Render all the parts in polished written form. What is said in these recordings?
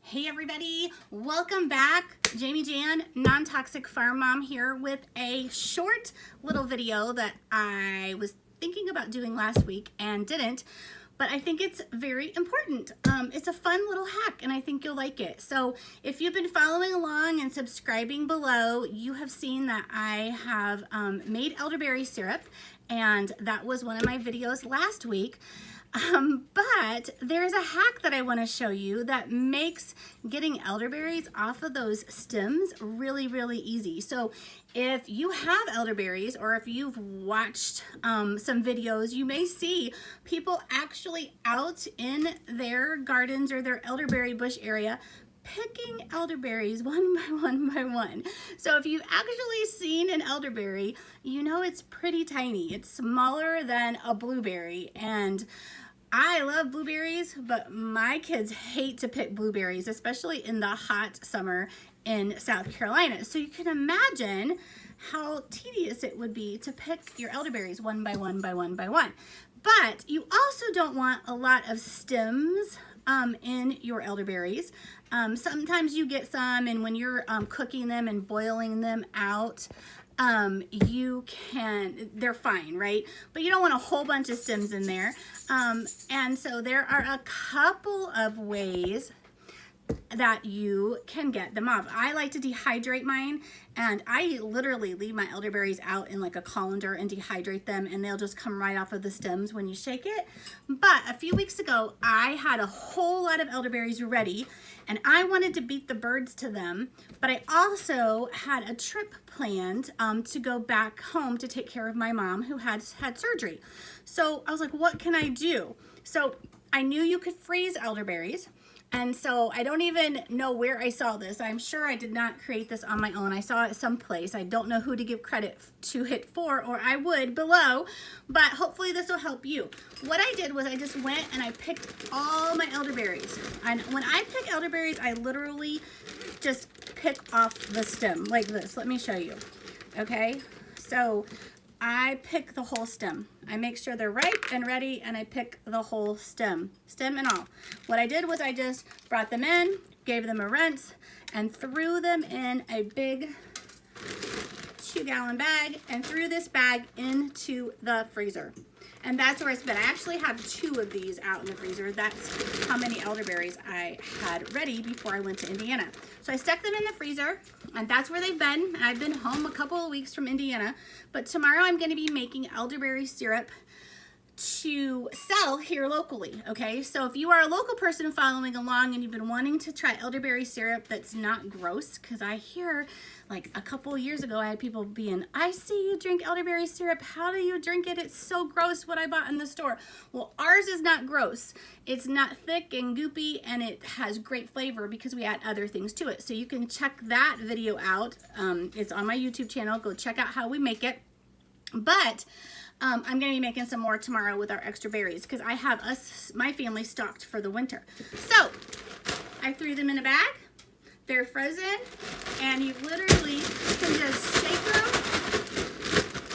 Hey everybody, welcome back. Jamie Jan, Non-Toxic Farm Mom here with a short little video that I was thinking about doing last week and didn't, but I think it's very important. It's a fun little hack and I think you'll like it. So if you've been following along and subscribing below, you have seen that I have made elderberry syrup, and that was one of my videos last week. But there's a hack that I want to show you that makes getting elderberries off of those stems really, really easy. So if you have elderberries, or if you've watched some videos, you may see people actually out in their gardens or their elderberry bush area picking elderberries one by one by one. So if you've actually seen an elderberry, you know it's pretty tiny. It's smaller than a blueberry, and I love blueberries, but my kids hate to pick blueberries, especially in the hot summer in South Carolina. So you can imagine how tedious it would be to pick your elderberries one by one by one by one. But you also don't want a lot of stems in your elderberries. Sometimes you get some, and when you're cooking them and boiling them out, they're fine, right? But you don't want a whole bunch of stems in there. And so there are a couple of ways that you can get them off. I like to dehydrate mine, and I literally leave my elderberries out in like a colander and dehydrate them, and they'll just come right off of the stems when you shake it. But a few weeks ago, I had a whole lot of elderberries ready, and I wanted to beat the birds to them, but I also had a trip planned to go back home to take care of my mom who had surgery. So I was like, what can I do? So I knew you could freeze elderberries. And so I don't even know where I saw this. I'm sure I did not create this on my own. I saw it someplace. I don't know who to give credit to it for, or I would below, but hopefully this will help you. What I did was I just went and I picked all my elderberries. And when I pick elderberries, I literally just pick off the stem like this. Let me show you. Okay, so I pick the whole stem. I make sure they're ripe and ready, and I pick the whole stem and all. What I did was I just brought them in, gave them a rinse, and threw them in a big 2-gallon bag, and threw this bag into the freezer. And that's where it's been. I actually have 2 of these out in the freezer. That's how many elderberries I had ready before I went to Indiana. So I stuck them in the freezer, and that's where they've been. I've been home a couple of weeks from Indiana, but tomorrow I'm going to be making elderberry syrup to sell here locally. Okay, so if you are a local person following along and you've been wanting to try elderberry syrup that's not gross, because I hear like a couple of years ago I had people being, I see you drink elderberry syrup, how do you drink it? It's so gross what I bought in the store. Well, ours is not gross. It's not thick and goopy, and it has great flavor because we add other things to it. So you can check that video out. It's on my YouTube channel. Go check out how we make it. But I'm going to be making some more tomorrow with our extra berries because I have my family stocked for the winter. So I threw them in a bag. They're frozen, and you literally can just shake them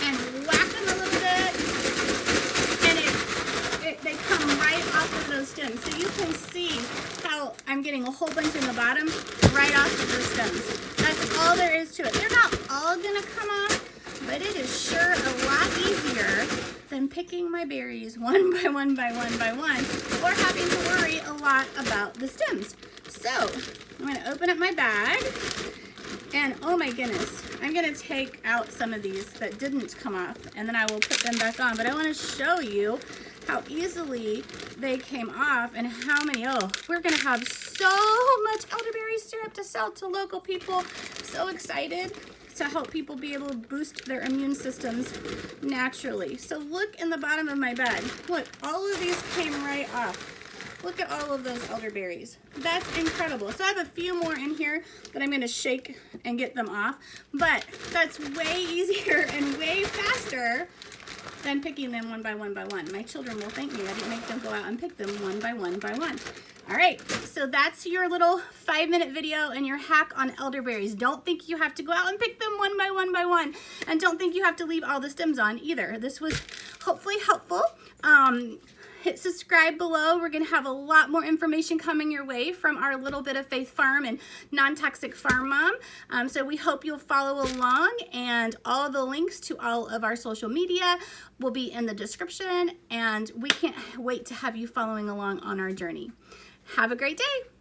and whack them a little bit, and they come right off of those stems. So you can see how I'm getting a whole bunch in the bottom right off of the stems. That's all there is to it. They're not all going to come off, but it is sure a lot easier than picking my berries one by one by one by one, or having to worry a lot about the stems. So I'm going to open up my bag, and oh my goodness, I'm going to take out some of these that didn't come off, and then I will put them back on. But I want to show you how easily they came off, and how many, we're going to have so much elderberry syrup to sell to local people. So excited to help people be able to boost their immune systems naturally. So look in the bottom of my bag. Look, all of these came right off. Look at all of those elderberries. That's incredible. So I have a few more in here that I'm going to shake and get them off, but that's way easier and way faster than picking them one by one by one. My children will thank me. I didn't make them go out and pick them one by one by one. All right, so that's your little 5-minute video and your hack on elderberries. Don't think you have to go out and pick them one by one by one, and don't think you have to leave all the stems on either. This was hopefully helpful. hit subscribe below. We're going to have a lot more information coming your way from our Little Bit of Faith Farm and Non-Toxic Farm Mom. So we hope you'll follow along, and all of the links to all of our social media will be in the description, and we can't wait to have you following along on our journey. Have a great day.